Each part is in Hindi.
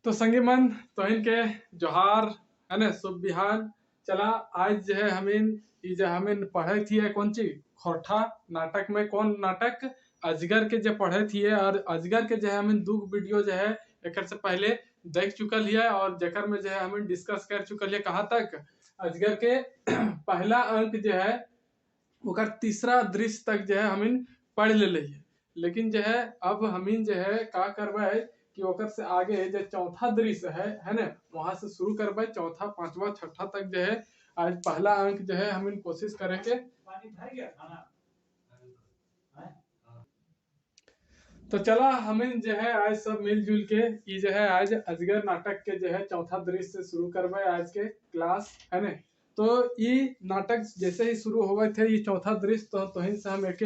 तो संगी मन तो इनके जोहार है ना शुभ बिहान। चला आज जो है हमें पढ़े थी है कौन चीज खोरठा नाटक में कौन नाटक अजगर के जो पढ़े थी है और अजगर के जो है हमें दो वीडियो जो है एक से पहले देख चुकल है और जकर में जो है हमें डिस्कस कर चुकल है कहाँ तक अजगर के पहला अंक जो है ओकर तीसरा दृश्य तक जो है हमें पढ़ ले है। लेकिन जो है अब हमें जो है का करवा कि ओकर से आगे जो चौथा दृश्य है ना वहां से शुरू करबे चौथा पांचवा छठा तक जो है आज पहला अंक जो है हम कोशिश करेंगे। तो चला हमें जो है आज सब मिलजुल के ये जो है आज अजगर नाटक के जो है चौथा दृश्य से शुरू करबे आज के क्लास है ना। तो ये नाटक जैसे ही शुरू हुए थे ये चौथा दृश्य तो से हम एक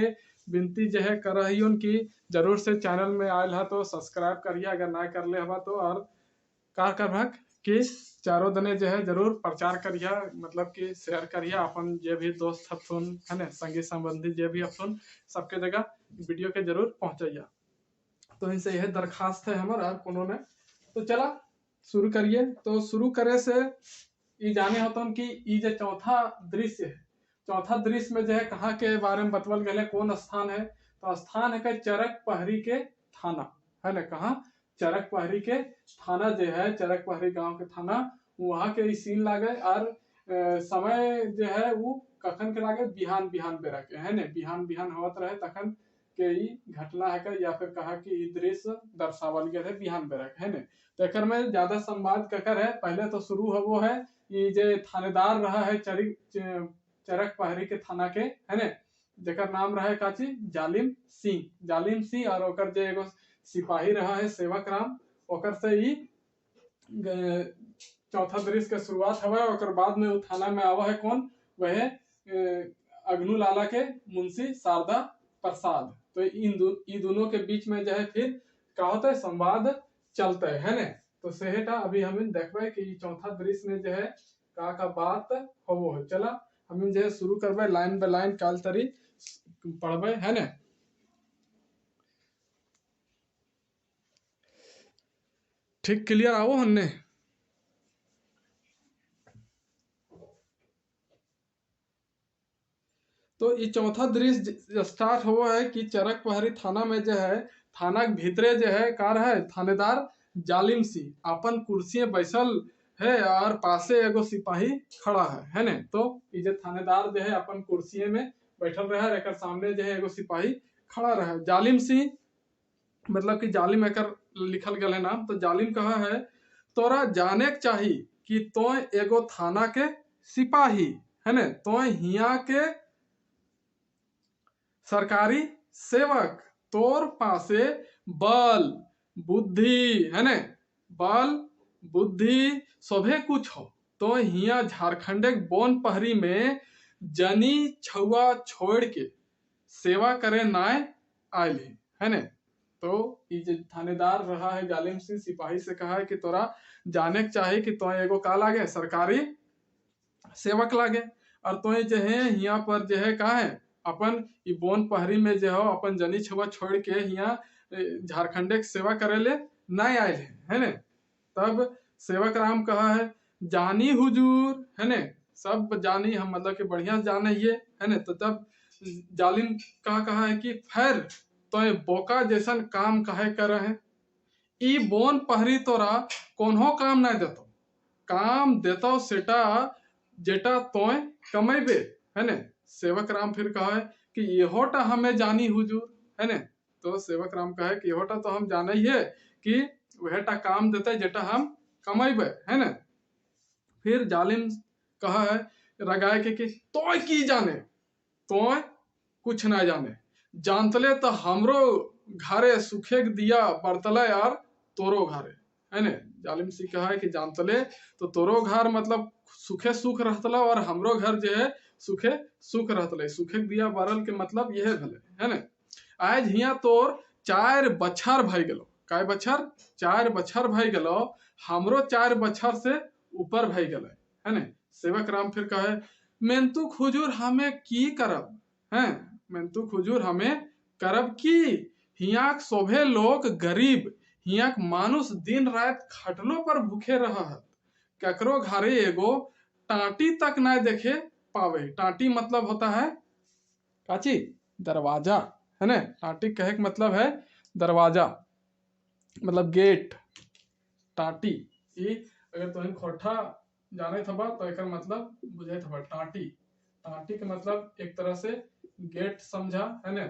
विनती जो है कर रही उनकी जरूर से चैनल में आयल है तो सब्सक्राइब करिए अगर ना कर ले हवा तो और का करभक कि चारों दने जो है जरूर प्रचार करिए मतलब कि शेयर करिए अपन जे भी दोस्त हथुन है ना संगी संबंधी जे भी हथुन सबके जगह वीडियो के जरूर पहुंचाइए। तो इनसे यह दरखास्त है हमारा कोनो ने। तो चला शुरू करिए। तो शुरू करे से ये जाने होता कि ये जो चौथा दृश्य है चौथा दृश्य में जो है कहाँ के बारे में बतवल गए कौन स्थान है तो स्थान है चरक पहरी के थाना है ना। कहाँ चरक पहरी के थाना जो है चरक पहरी गांव के थाना वहाँ के सीन लागे और समय जो है वो कखन के लागे बिहान बिहान बेरा के है ना बिहान बिहान होत रहे तखन के ई घटना है या फिर कहा कि दृश्य दर्शावल गया है बिहान बेरा के है ना। तो एक में ज्यादा संवाद ककर है पहले तो शुरू है वो है ये जो थानेदार रहा है चरक पहरी के थाना के है ना जकर नाम रहा है काची जालिम सिंह और ओकर जो एगो सिपाही रहा है सेवक राम ओकर से ही चौथा दृश्य के शुरुआत हवा ओकर बाद में थाना में आवा है कौन वह अग्नू लाला के मुंशी शारदा प्रसाद। तो इन दोनों के बीच में जो है फिर क्या होता है संवाद चलता है ना। तो सेहेटा अभी हम देखबे कि चौथा दृश्य में जो है का बात हो चला हम जो है शुरू करबे लाइन बाय लाइन काल तरी पढ़बे है ना। ठीक क्लियर आओ हमने। तो ये चौथा दृश्य स्टार्ट हुआ है कि चरक पहरी थाना में जो है थाना के भीतरे जो है कार है थानेदार जालिम सिंह अपन कुर्सी बैसल है और पासे एगो सिपाही खड़ा है ना। तो ये जो थानेदार जो है अपन कुर्सी में बैठल रहा है एक सामने जो है एगो सिपाही खड़ा रहा है जालिम सिंह मतलब कि जालिम एक लिखल गया है नाम। तो जालिम कहा है तोरा जाने के चाही कि तो एगो थाना के सिपाही है ना तो हिया के सरकारी सेवक तोर पासे बल बुद्धि है ना बल बुद्धि सभे कुछ हो तो हिया झारखंड बोन पहरी में जनी छुआ छोड़ के सेवा करे नाय आयल है ना। तो ये थानेदार रहा है जालिम सिंह सिपाही से कहा है कि तोरा जाने के चाहे कि तो एगो का लागे सरकारी सेवक लागे और तो जो है यहाँ पर जो है कहा है अपन ई बोन पहरी में जो है अपन जनी छुआ छोड़ के यहाँ झारखंड के सेवा करे ले नहीं आए है ना। तब सेवक राम कहा है जानी हुजूर है ना सब जानी हम मतलब कि बढ़िया जाने ये है ना। तो तब जालिम कहा है कि फिर तो बोका जैसन काम काहे कर है ई बोन पहरी तोरा कोनो काम नहीं देतो काम देतो सेटा जेटा तोय कमेबे है ना। सेवक राम फिर कहा है कि यहोटा हमें जानी हुजूर है ना। तो सेवक राम कहा है कि यहोटा तो हम जाने ही है कि वहटा काम देता है जेटा हम कमेबे है ना। फिर जालिम कहा है रगाए के कि तोय की जाने तोय कुछ ना जाने जानतले तो हमरो घरे सुखे दिया बरतले यार तोरो घरे है ना। जालिम सिंह कहा है कि जानतले तो तोरो घर मतलब सुखे सुख रहतला और हमरो घर जो है सुखे सुख रहतले सुखे दिया बरल के मतलब यह भले है ना। आज हिया तोर 4 बछर भई गेलो काय बछर 4 बछर भई गेलो हमरो 4 बछर से ऊपर भई गेले है ना। सेवक राम फिर कहे मेंतुक हुजूर हमें की करब है मेंतुक हुजूर हमें करब की हिया सोभे लोग गरीब हियाक मानुष दिन रात खटलो पर भूखे रहत, ककरो घरे एगो टाटी तक ना देखे पावे। टाटी मतलब होता है काची, दरवाजा, है ना। टाटी कहे के मतलब है दरवाजा, मतलब गेट। टाटी ई अगर तुम खोठा जाने थबा तो एकर मतलब बुझे थबा टाटी। टाटी के मतलब एक तरह से गेट समझा, है ना,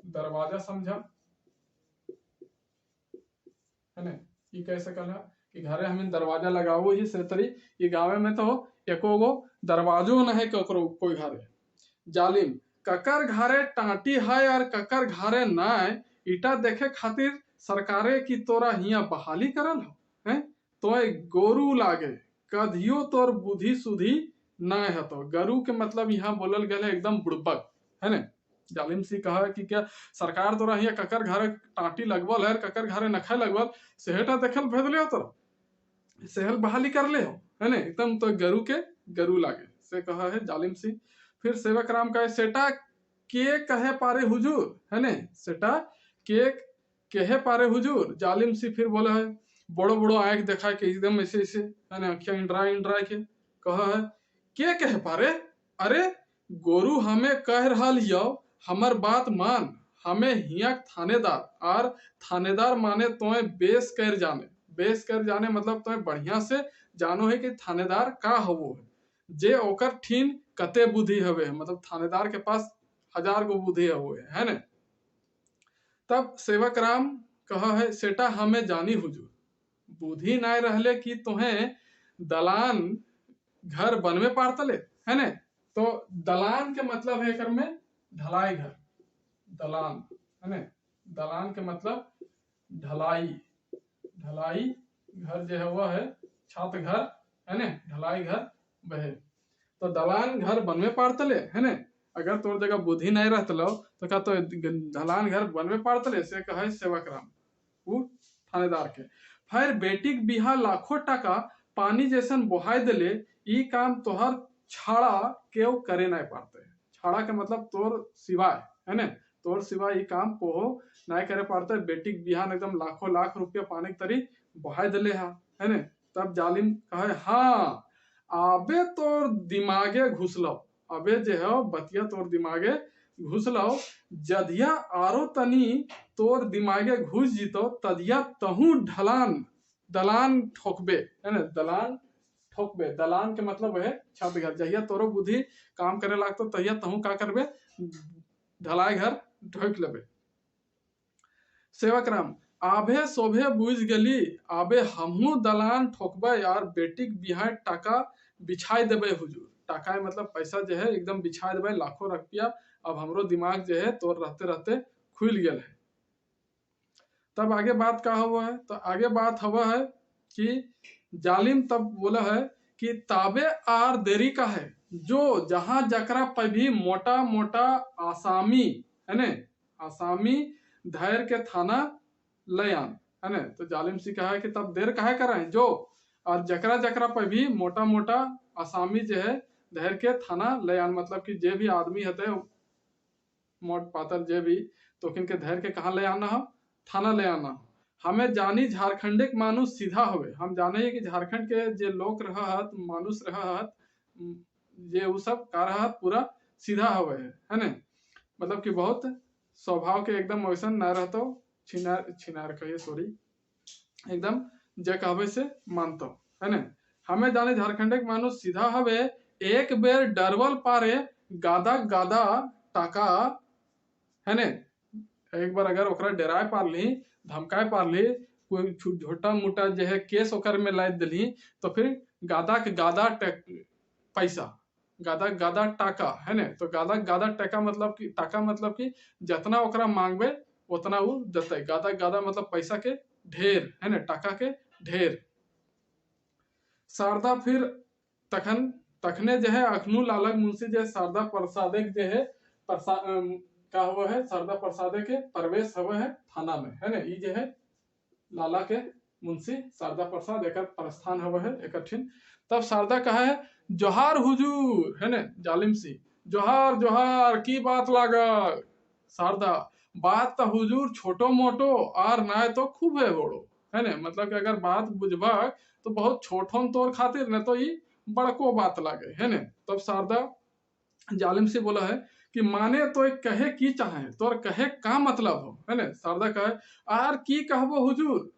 दरवाजा समझा, है ना। ये कह सकल है कि घरे हमें दरवाजा लगाओ ही से तरी। ये गाँव में तो एको गो दरवाजो न है ककरो कोई घरे। जालिम, ककर घरे टाटी है और ककर घरे ना है, इटा देखे खातिर सरकारे की तोरा हिया बहाली करल हो, हैं। तो गोरू लागे कधियो तोर बुद्धि सुधी ना हतो। गरु के मतलब यहाँ बोलल गए एकदम बुड़बक, है ना। जालिम सी कहा कि क्या सरकार तोरा हिया ककर घरे टाटी लगवल है, ककर घरे नखे लगवल, सेहटा देखल भेजले हो तोरा, सेहल बहाली कर ले हो, है ना। एकदम तो गरु के गरु लागे से कहा है जालिम सी। फिर सेवक राम कहे सेटा के कहे पारे हुजूर, है ना। सेटा के कहे पारे हुजूर। जालिम सी फिर बोला है बड़ो बड़ो आंख देखा के एकदम ऐसे ऐसे, है ना, अखियां इंड्रा इंड्रा के कहा है के कहे पारे, अरे गोरु हमें कह रहा लियो, हमर बात मान, हमें हिया थानेदार, और थानेदार माने तोए बेस कर जाने। बेस कर जाने मतलब तोए बढ़िया से जानो है कि थानेदार का हवो है, जे ओकर ठीन कते बुद्धि हवे, मतलब थानेदार के पास 1000 गो बुद्धि है ना। तब सेवक राम कहा है सेटा हमें जानी हुजूर, बुद्धि ना रहले कि तुम्हें दलान घर बनवे पारतले, है ना। तो दलान के मतलब है कर में ढलाई घर, दलान, है ना। दलान के मतलब ढलाई, ढलाई घर जो है वह है छात घर, है ना, ढलाई घर वह। तो दलान घर बनवे पारतले, है ना। अगर तोर जगह बुद्धि नहीं रहतलो तो का तो दलान घर बनवे पारतले से कहे सेवक राम उ थानेदार के। फिर बेटी के बिहा लाखों टका पानी जैसन बहाय दिले, ई काम तोहर छाड़ा केव करे नहीं पाते। छाड़ा के मतलब तोर सिवाय, है ना, तोर सिवाय ये काम कोहो नहीं करे पाते। बेटी के बिहान एकदम लाखों लाख रुपया पानी के तरी बहाय दिले है ना। तब जालिम कहे हाँ आबे तोर दिमागे घुसलो, अबे जे है बतिया तोर दिमागे घुसलो, जदिया आरो तनी तोर दिमागे घुस जीतो तदिया तहू ढलान दलान ठोकबे, है ना। दलान ठोकबे, दलान के मतलब है छत घर। जहिया तोरो बुद्धि काम करे लागतो तहिया तहू का करबे, ढलाई घर ठोक लेबे। सेवक राम आभे शोभे बुझ गली, आबे हमहू दलान ठोकबे और बेटी के बिहार टाका बिछाई देबे हुजूर। टाका मतलब पैसा जो है एकदम बिछा देबे लाखों रुपया। अब हमरो दिमाग जो है तोर रहते रहते खुल गया है। तब आगे बात का हुआ है, तो आगे बात हुआ है कि जालिम तब बोला है कि ताबे आर देरी का है, जो जहां जकरा पे भी मोटा मोटा आसामी, है ना, आसामी धैर्य के थाना लयान, है ना। तो जालिम सी कहा है कि तब देर काहे कर रहे हैं, जो और जकरा जकरा पे भी मोटा मोटा आसामी जो है धैर्य के थाना लयान, मतलब कि जे भी आदमी हते मोट पातर जे भी तो के धैर्य के कहा ले आना हो, थाना ले आना हो। हमें जानी झारखंडे के मानुष सीधा होवे, हम जाने कि झारखंड के जे लोग रहत मानुष रहत जे वो सब का रहत पूरा सीधा होवे है ना। मतलब कि बहुत स्वभाव के एकदम वैसन ना रहतो, छिनार छिनार कहिए सॉरी, एकदम जे कहबे से मानतो, है ना। हमें जाने झारखंड के मानुष सीधा हवे, एक बेर डरवल पारे गादा गादा टाका, है ना। एक बार अगर ओकरा डराए पार ली, धमकाए पार ली, कोई छोटा मोटा जो है केस ओकर में लाद दिली तो फिर गादा के गादा पैसा, गादा गादा टाका, है ना। तो गादा गादा टाका मतलब कि टाका मतलब कि जितना ओकरा मांगबे उतना वो देते। गादा गादा मतलब पैसा के ढेर, है ना, टाका के ढेर। शारदा फिर तखन तखने जो है अखनू लालक मुंशी जो शारदा प्रसादे जो है का हुआ है, शारदा प्रसादे के प्रवेश हुआ है थाना में, है ना। ये जो है लाला के मुंशी शारदा प्रसाद एक प्रस्थान हुआ है एकठिन। तब शारदा कहा है जोहार हुजूर, है ना। जालिम सी जोहार जोहार की बात लागल। शारदा बात तो हुजूर छोटो मोटो और ना तो खूब है बड़ो, है ने, मतलब कि अगर बात बुझबक तो बहुत छोटन तोर खातिर न तो ई बड़को बात लागे, है ने। तब शारदा जालिम से बोला है कि माने तो कहे की चाहे, तोर कहे का मतलब हो, है ने। शारदा कहे आर की कहबो हुजूर,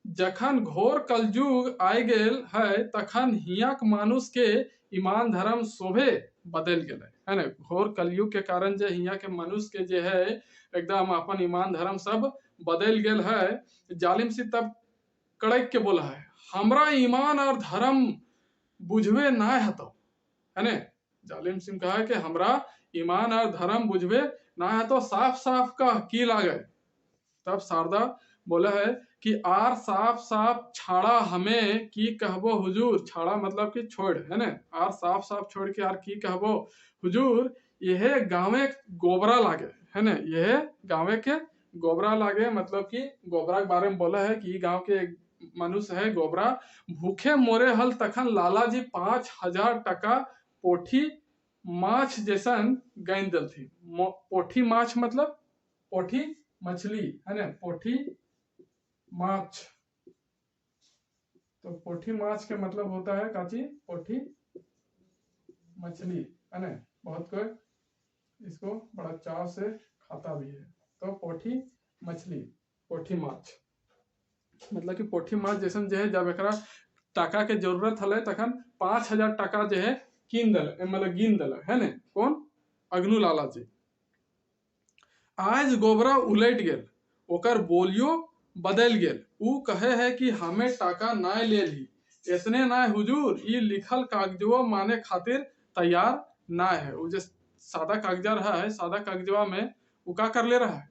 जखन घोर कलयुग आइ गेल है तखन हियाक मानुष के ईमान धर्म शोभे बदल गेले, है ने। घोर कलयुग के कारण जे हिया के मनुष्य के जे है एकदम अपन ईमान धर्म सब बदल गेल है। जालिम से तब कड़क के बोला है हमरा ईमान और धर्म बुझवे ना हतो, है ने। जालिम सिंह कहा कि हमरा ईमान और धर्म बुझवे ना है तो साफ साफ कह की लागे। तब शारदा बोला है कि आर साफ साफ छाड़ा हमें की कहबो हुजूर, छाड़ा मतलब कि छोड़, है ने। आर साफ साफ छोड़ के आर की कहबो हुजूर, यह गाँवे गोबरा लागे, है ने। यह गाँवे के गोबरा लागे मतलब कि गोबरा के बारे में बोला है कि गांव के एक मनुष्य है गोबरा, भूखे मोरे हल तखन लालाजी 5,000 टका पोठी माछ जैसन गैन दल थी। पोठी माछ मतलब पोठी मछली, है ना, पोठी माछ। तो पोठी माछ के मतलब होता है काची, पोठी मछली, है ना। बहुत कोई इसको बड़ा चाव से खाता भी है। तो पोठी मछली, पोठी माछ मतलब कि पोठी माछ जैसन जो है जब एकरा टाका के जरूरत हले तखन 5,000 टका जो है कीन दल, मतलब गिन दल, है ने। कौन? अग्नू लाला जी। आज गोबरा उलट गेल, ओकर बोलियो बदल गेल। ऊ कहे है कि हमें टाका ना ले ली, इतने ना हुजूर, ई लिखल कागजवा माने खातिर तैयार ना है। वो जो सादा कागजा रहा है, सादा कागजवा में वो का कर ले रहा है,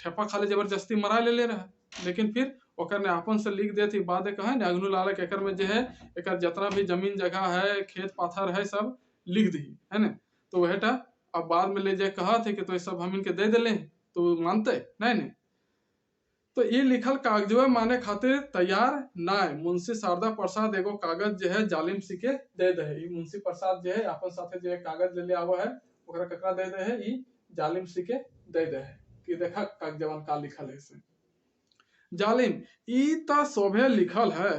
ठेपा खाली जबरदस्ती मरा ले रहा है। लेकिन फिर ओकर ने आपन से लिख दे थी बाद कहा ने अग्नू लाला के एकर में जो है एकर जितना भी जमीन जगह है, खेत पाथर है, सब लिख दी, है ना। तो वहटा अब बाद में ले जाए कहा थे कि तो सब हम इनके दे दिले, तो मानते नहीं। तो ये लिखल कागजवा माने खातिर तैयार ना है। मुंशी शारदा प्रसाद एगो कागज जो है जालिम सी के दे दे है। मुंशी प्रसाद जो है अपन साथे जो कागज ले आवा है ओकरा ककरा दे दे है, ई जालिम सी के दे दे है कि देखा कागजवा का लिखल है से। जालिम ई ता शोभे लिखल है,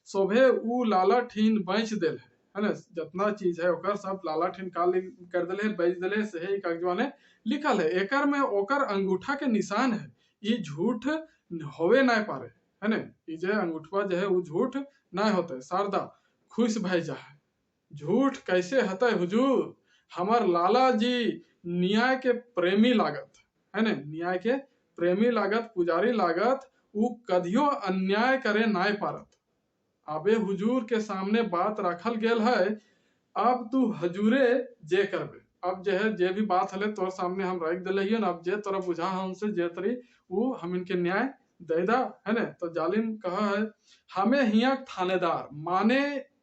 शोभे ऊ लाला ठीन बेच देल है ना। जितना चीज है ओकर सब लाला ठीन का कर देले, बेच देले से ही कागजवा ने लिखल है। एकर में ओकर अंगूठा के निशान है, ई झूठ होवे ना पारे, है ना। ई जे अंगूठवा जो है वो झूठ ना होते। शारदा खुश भय जा है, झूठ कैसे हते हुजूर, हमर लाला जी न्याय के प्रेमी लागत, है ना। न्याय के प्रेमी लागत, पुजारी लागत, ऊ कदियो अन्याय करे नाय पारत। अबे हुजूर के सामने बात रखल गेल है, अब तू हजूरे जे करबे। अब जो है जे भी बात हले तोर सामने हम रख दिले हियन, अब जे तोरा बुझा हमसे जे तरी वो हम इनके न्याय दे दा, है ना। तो जालिम कहा है हमें हिया थानेदार माने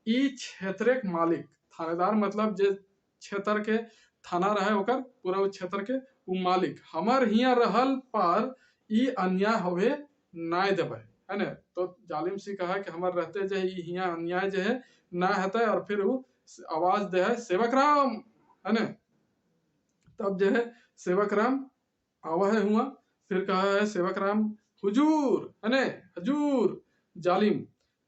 ई क्षेत्र के मालिक, थानेदार मतलब जे क्षेत्र के थाना रहे ओकर पूरा उस क्षेत्र के वो मालिक, हमार हिया रहल पर ई अन्याय होवे ना देवे, है ना। तो जालिम सी कहा कि हमार रहते जो हिया अन्याय जो है ना हते। और फिर वो आवाज दे है सेवक राम, है ना। तब जो है सेवक राम आवा है हुआ, फिर कहा है सेवक राम हुजूर, है ने, हजूर। जालिम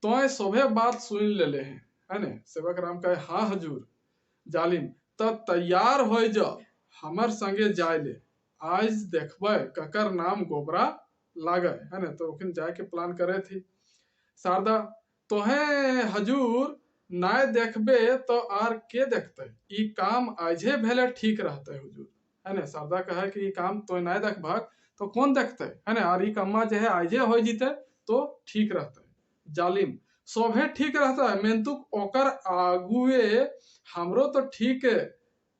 तो सोभे बात सुन ले हैं, है ने। सेवक राम कहे हाँ हजूर। जालिम तब तैयार हो जा, हमर संगे जाए ले, आज देखबे ककर नाम गोबरा लागे, है ना। तो ओखिन जाए के प्लान करे थी। शारदा तोहे हजूर नाय देखबे तो आर के देखते, ई काम आजे भेले ठीक रहते हुजूर, है ना। शारदा कहे कि ई काम तो नाय देखभक तो कौन देखते, है ना। और ई कम्मा जो है आजे हो जीते तो ठीक रहते। जालिम सोभे ठीक रहता है, मेंतुक ओकर आगुए हमरो तो ठीक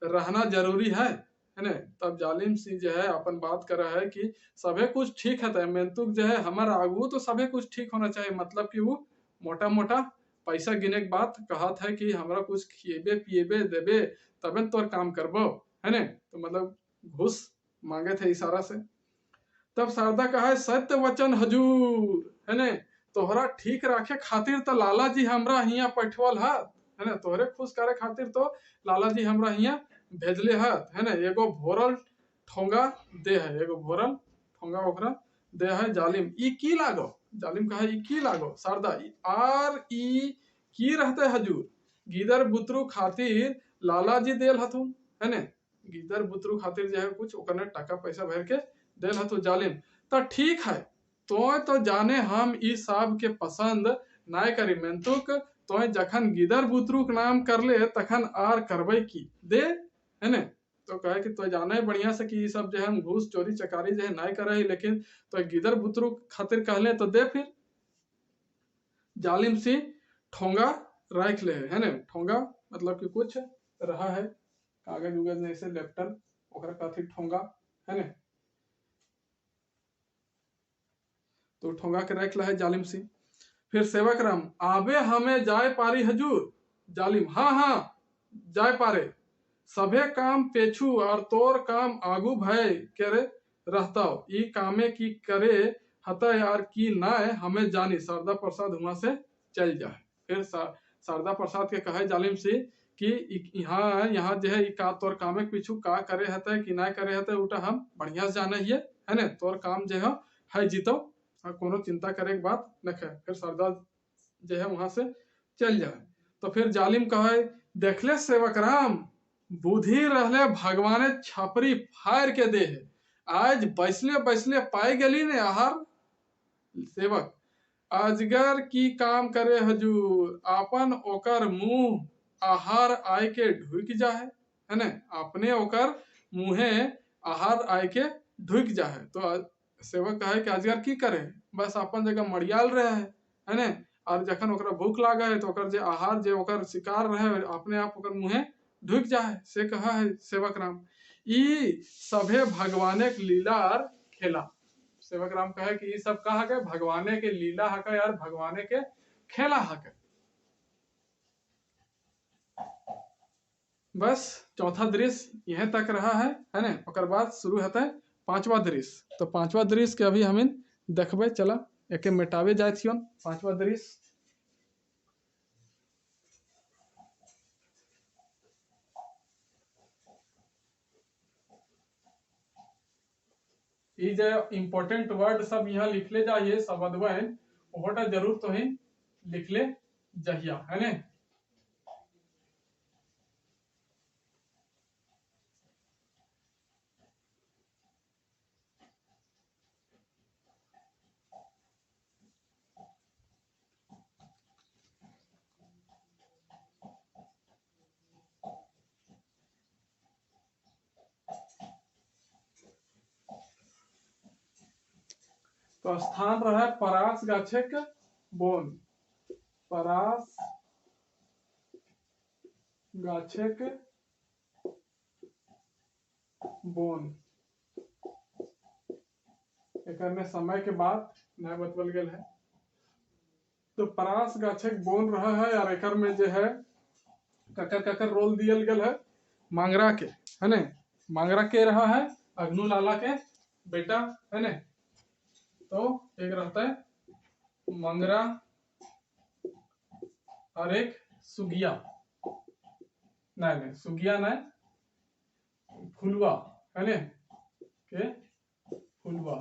रहना जरूरी है ना। तब जालिम सी जो है अपन बात कर रहा है कि सभे कुछ ठीक है, मेंतुक जो है हमार आगू तो सभे कुछ ठीक होना चाहिए। मतलब कि वो मोटा मोटा पैसा गिने के बात कहत है कि हमरा कुछ खिएबे पिएबे देबे तबे तोर काम करबो, है ना। तो मतलब घूस मांगे थे इशारा से। तब शारदा कहा है सत्य वचन हजूर, है ना। तोहरा ठीक रखे खातिर तो लाला जी हमरा हिया पठवल है ना। तोहरे खुश करे खातिर तो लाला जी हमरा हिया भेजले है ना। एगो भोरल ठोंगा दे है, एगो भोरल ठोंगा ओकरा दे है। जालिम ई की लागो, जालिम कहा ई की लागो सरदा आर ई की रहते हजूर गीदर बुतरू खातिर लाला जी देल हथुन है ने गीदर बुतरू खातिर जो है कुछ ओकने टका पैसा भर के देल हथु जालिम तो ठीक है तो जाने हम ई सब के पसंद नाय करी मेंतुक तो जखन गिदर बुतरुक नाम कर ले तखन आर करबे की दे है ने तो कहे कि तो जाने बढ़िया से कि सब जो है हम घूस चोरी चकारी जो है नाय करे लेकिन तो गिदर बुतरुक खातिर कहले तो दे फिर जालिम सी ठोंगा रख ले है ने ठोंगा मतलब कि कुछ रहा है कागज उगज नहीं से लेफ्टर ओकरा कथी ठोंगा है ने तो ठोंगा के रख ले है जालिम सी फिर सेवक राम आबे हमें जाय पारी हजूर जालिम हाँ हाँ जाय पारे सभे काम पेछू और तोर काम आगू भय करे रहता ई कामे की करे हता यार की नाय हमें जानी शारदा प्रसाद वहां से चल जाए फिर शारदा प्रसाद के कहे जालिम से कि यहाँ यहाँ जो है का तोर कामे पीछू का करे हता कि ना करे हता उटा हम बढ़िया से जाने हिए है ने तोर काम जो है जीतो कोनो चिंता करे के बात न है फिर शारदा जो है वहां से चल जाए तो फिर जालिम कहे देखले सेवक राम बुद्धि रहले भगवाने छपरी फाड़ के दे है आज बैसले बैसले पाई गली ने आहार सेवक अजगर की काम करे हजूर अपन ओकर मुंह आहार आय के ढुक जाए है ने अपने ओकर मुहे आहार आय के ढुक जाए तो सेवक कहे कि अजगर की करे बस अपन जगह मड़ियाल रहे है ने और जखन ओकरा भूख लागे है तो ओकर जे आहार जे ओकर शिकार रहे अपने आप ओकर मुहे ढुक जाए से कहा है सेवक राम ई सभे भगवाने के लीलार खेला सेवक राम कहे कि ये सब कहा गए भगवाने के लीला हके यार भगवाने के खेला हके बस चौथा दृश्य यह तक रहा है ने ओकर बाद शुरू होता है पांचवा दृश्य तो पांचवा दृश्य के अभी हम देखबे चला एक मिटावे जाए थियन पांचवा दृश्य ये जो इम्पोर्टेंट वर्ड सब यहाँ लिखले जाइए शब्दवन ओटा जरूर तो ही लिखले जहिया है ने तो स्थान रहा परास गाछक बोन परास गाछक बोन एक में समय के बाद नया बतवल गया है तो परास गाछक बोन रहा है और एक में जो है ककर ककर रोल दियल गया है मांगरा के है ने मांगरा के रहा है अग्नु लाला के बेटा है ने तो एक रहता है मंगरा और एक सुगिया नहीं सुगिया नहीं फुलवा है ने के फुलवा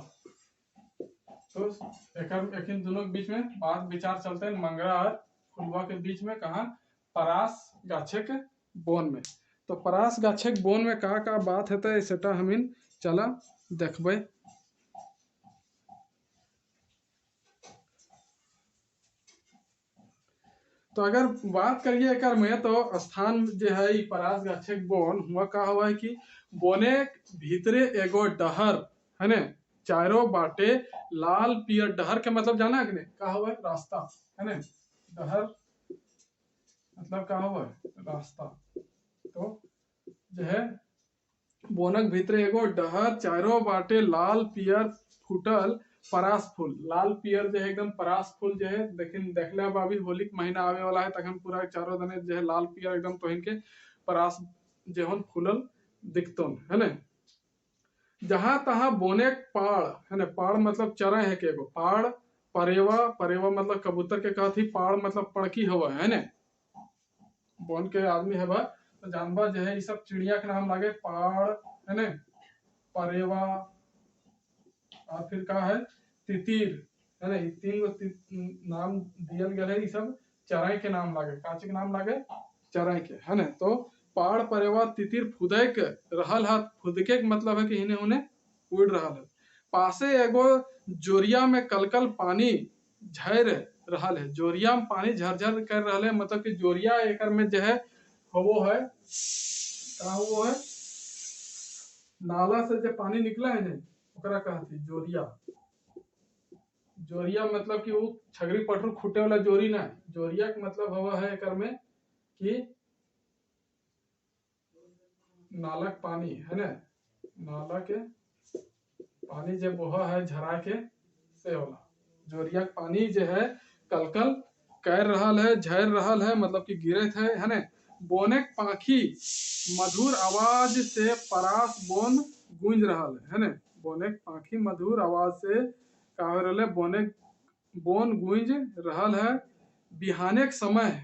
तो एक दोनों के बीच में बात विचार चलते हैं मंगरा और फुलवा के बीच में कहा परास गाछक बोन में तो परास गाछक बोन में का बात है सेटा हम चला देखबे तो अगर बात करिए एक में तो स्थान जो है परास गाछक बोन हुआ का हुआ है कि बोने भीतरे एगो डहर है ने चारों बाटे लाल पियर डहर के मतलब जाना है कि नहीं का हुआ है रास्ता है ने डहर मतलब का हुआ है रास्ता तो जो है बोनक भीतरे एगो डहर चारों बाटे लाल पियर फूटल परास फूल लाल पियर जो है एकदम परास फूल जो है लेकिन देखले अब अभी होली के महीना आवे वाला है तखन पूरा चारों दने जो है लाल पियर एकदम तोहिन के परास जेहन फूलल दिखतन है ने जहां तहां बोने पाड़ है ने पाड़ मतलब चरा है के एगो पाड़ परेवा परेवा मतलब कबूतर के कहती पाड़ मतलब पड़की हवा है ने बोन के आदमी है तो जानवर जो है ये सब चिड़िया के नाम लागे पाड़ है ने परेवा और फिर कहा है तितिर है ना। 3 गो नाम दियल गए है, सब चराई के नाम लागे, काचे के नाम लागे, चराई के, है ना। तो पहाड़ परेवा तितिर फुदय के रहल हाथ, फुदके के मतलब है कि इन्हें उन्हें उड़ रहा है। पासे एगो जोरिया में कलकल पानी झर रहा है, जोरिया में पानी झरझर कर रहा है, मतलब कि जोरिया एकर में जो है वो है का, वो है नाला से जो पानी निकला है ने ओकरा कहती जोरिया। जोरिया मतलब कि वो छगरी पटरू खूटे वाला जोरी ना, जोरिया के मतलब हवा है एकर में कि नाला के पानी, है ना, नाला के पानी जब बहा है झरा के से होला। जोरिया के पानी जो है कलकल कर रहा है, झर रहा है, मतलब कि गिरत है ना। बोने पाखी मधुर आवाज से परास बोन गूंज रहा है ना। बोने पाखी मधुर आवाज से का हो रहा है, बोने बोन गूंज रहा है। बिहाने के समय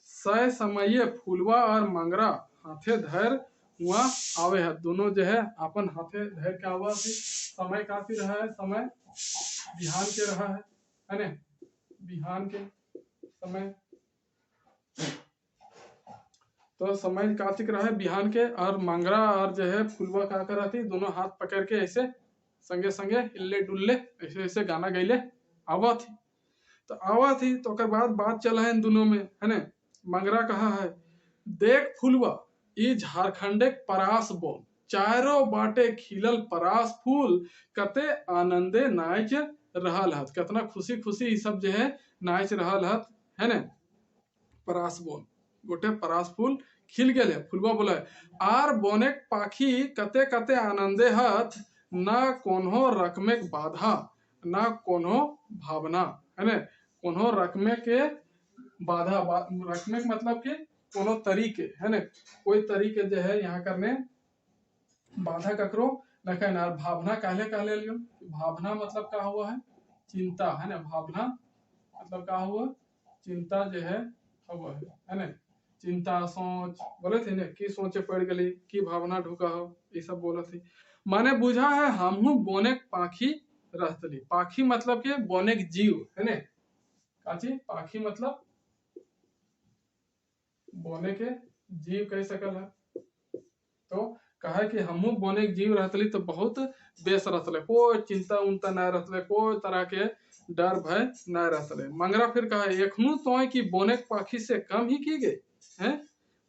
सय समये फुलवा और मंगरा हाथे धर हुआ आवे है, दोनों जो है अपन हाथे धर के आवा थी। समय काफी रहा है, समय बिहान के रहा है ना, बिहान के समय, तो समय कातिक रहा है बिहान के। और मंगरा और जो है फुलवा का करा थी, दोनों हाथ पकड़ के ऐसे संगे संगे हिल्ले डुल्ले ऐसे ऐसे गाना गैले आवा थी। तो आवा थी तो बाद बात चला है इन दोनों में, है ना। मंगरा कहा है, देख फुलवा ई झारखंडे परास बोन, चारों बाटे खिलल परास फूल, कते आनंदे नाच रहल हत, कितना खुशी खुशी ई सब जो है नाच रहल हत, है ना। परास बोन गोटे परास फूल खिल गए। फुलवा बोला आर बोने पाखी कते कते आनंदे हत, ना कोनो रकमे बाधा, ना कोनो भावना, है ना। कोनो रकमे के बाधा, रकमे के मतलब के कोनो तरीके, है ना, कोई तरीके जो है यहाँ करने बाधा ककरो न कहना। भावना कहले कहले लियो, भावना मतलब का हुआ है चिंता, है ना। भावना मतलब का हुआ चिंता जो है हुआ है ना। चिंता सोच बोले थे ना, की सोचे पड़ गई, की भावना ढुका हो, ये सब बोला थी। माने बुझा है हमहू बोने पाखी रहतली, पाखी मतलब के बोने के जीव, है ना। काची पाखी मतलब बोने के जीव कह सकल है। तो कहा कि हमहू बोने के जीव रहतली तो बहुत बेस रहतले, कोई चिंता उनता न रहतले, कोई तरह के डर भय न रहतले। मंगरा फिर कहा एखनू तो कि बोने के पाखी से कम ही की गई है।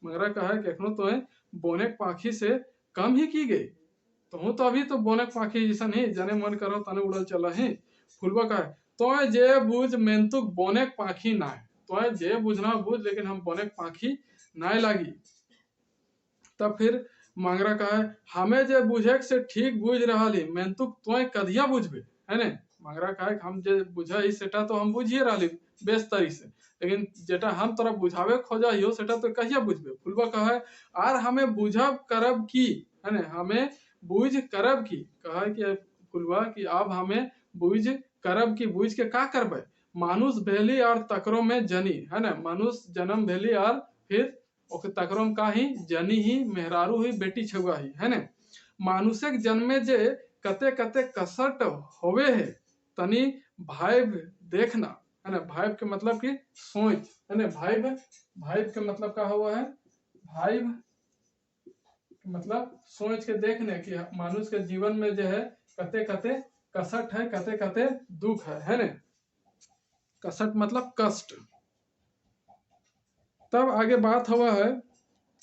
मंगरा कहा कि एखनू तो बोने के पाखी से कम ही की गई, तो अभी तो बोने के पाखी जैसा नहीं, जने मन करो तने उड़ल चला है। फुलवा कहा तो जे बुझ मेंतुक बोने के पाखी ना, तो जे बुझना बुझ, लेकिन हम बोने के पाखी ना लागी। तब फिर मंगरा कहा हमें जे बुझे से ठीक बुझ रहा ली, मेंतुक तो कधिया बुझबे, है ना। मंगरा कहा हम जे बुझा ही सेटा तो हम बुझिए रहा बेस तरी से, लेकिन जेटा हम तोरा बुझावे खोजा हियो सेटा तो कहिया बुझबे। फुलवा कहा आर हमें बुझब करब की, है ना, हमें बुझ करब की। कहा कि फुलवा कि अब हमें बुझ करब की, बुझ के का करबे। मानुष भेली और तकरो में जनी, है ना, मनुष्य जन्म भेली और फिर ओके तकरम का ही जनी ही मेहरारू ही बेटी छुआ ही, है ना। मानुषिक जन्मे जे कते कते कसट होवे है, तनी भाइब देखना, है ना। भाइब के मतलब कि सोच, है ना। भाइब भाइब के मतलब का हुआ है, भाइब मतलब सोच के देखने कि मानुष के जीवन में जो है कते कते कसट है, कते कते दुख है ना। कसट मतलब कष्ट। तब आगे बात हुआ है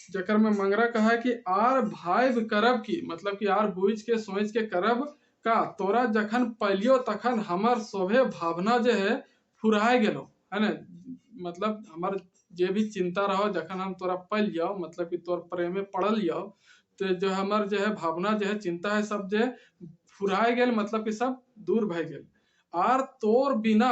जकर में मंगरा कहा है कि आर भाइब करब की, मतलब कि आर बुझ के सोच के करब का, तोरा जखन पलियो तखन हमर शोभे भावना जो है फुराए गेलो, है ना। मतलब हमार जे भी चिंता रहो जखन हम तोरा पलियो, मतलब कि तोर प्रेम में पड़ल लियो, तो जो हमार जो है भावना जो है चिंता है सब जो फुराए गेल, मतलब कि सब दूर भय गेल। आर तोर बिना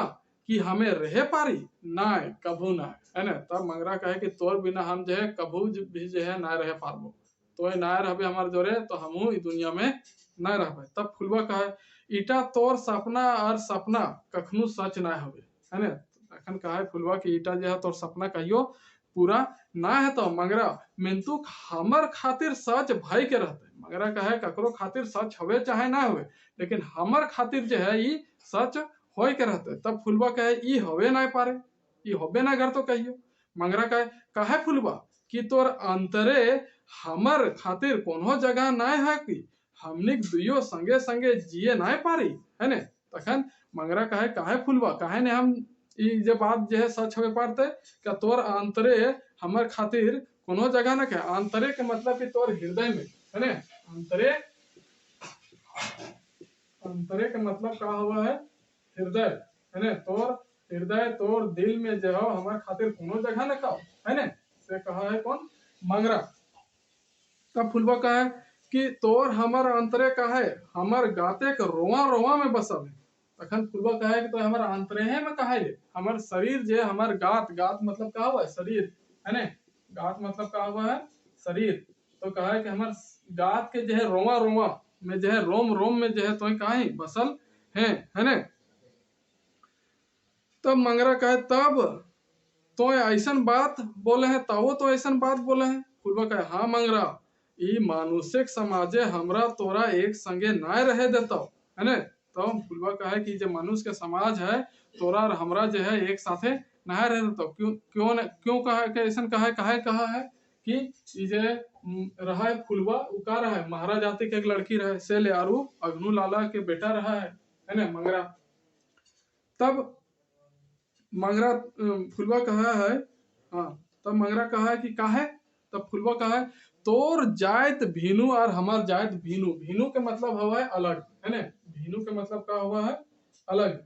कि हमें रहे पारी ना, कभू ना, है ना। तब मंगरा कहे कि तोर बिना हम जो है कभू भी जो है ना रह पारबो, तो ना रहबे हमार जोरे तो हमहू इस दुनिया में ना रहबे। तब फुलवा कहे ईटा तोर सपना और सपना कखनू सच ना होवे, है ना। अखन कहे फुलवा कि ईटा जो है तोर सपना कहियो पूरा ना है, तो मंगरा मिंतु हमर खातिर सच भय के रहते। मंगरा कहे ककरो खातिर सच हवे चाहे ना होवे, लेकिन हमर खातिर जो है ये सच होय के रहते। तब फुलवा कहे ई होवे ना पारे, ई होबे ना कर तो कहियो। मंगरा कहे काहे फुलवा कि तोर अंतरे हमर खातिर कोनो जगह ना है कि हमनिक दुइयो संगे संगे जिए ना पारी है ने। तखन मंगरा कहे काहे फुलवा काहे ने हम ई जे बात जे है सच होवे पारते क्या तोर अंतरे हमर खातिर कोनो जगह ना के। अंतरे के मतलब कि तोर हृदय में है ने। अंतरे अंतरे के मतलब का हुआ है हृदय है ने। तोर हृदय तोर दिल में जो है हमारे खातिर कोनो जगह न का है ने से कहा है कौन मंगरा। तब फुलवा कहा है कि तोर हमर अंतरे का है हमर गाते के रोवा रोवा में बसल है। तखन फुलवा कहा है कि तो हमर अंतरे में कहा है हमर शरीर जे हमर गात गात मतलब का हुआ है शरीर है ने। गात मतलब का हुआ है शरीर। तो कहा है कि हमर गात के जो है रोवा रोवा में जो है रोम रोम में जो है तो कहा है बसल है ने। तब मंगरा कहे तब तो ऐसन बात बोले हैं तब तो ऐसन बात बोले हैं। फुलवा कहे हाँ मंगरा ई मानुषिक समाजे हमरा तोरा एक संगे ना रहे देता है ने। तो फुलवा कहे कि जो मनुष्य के समाज है तोरा और हमरा जो है एक साथे ना रहे देता। क्यों क्यों क्यों कहा है ऐसन कहा है कि जे रहा है फुलवा उ का रहा है महाराज जाति के एक लड़की रहे से ले आरू अग्नू लाला के बेटा रहा है ने मंगरा। तब मंगरा फुलवा कहा है हाँ। तब मंगरा कहा है कि काहे। तब फुलवा कहा है तोर जात भीनु और हमार जात भीनु। भीनु के मतलब हुआ है अलग है ने। भीनु के मतलब का हुआ है अलग।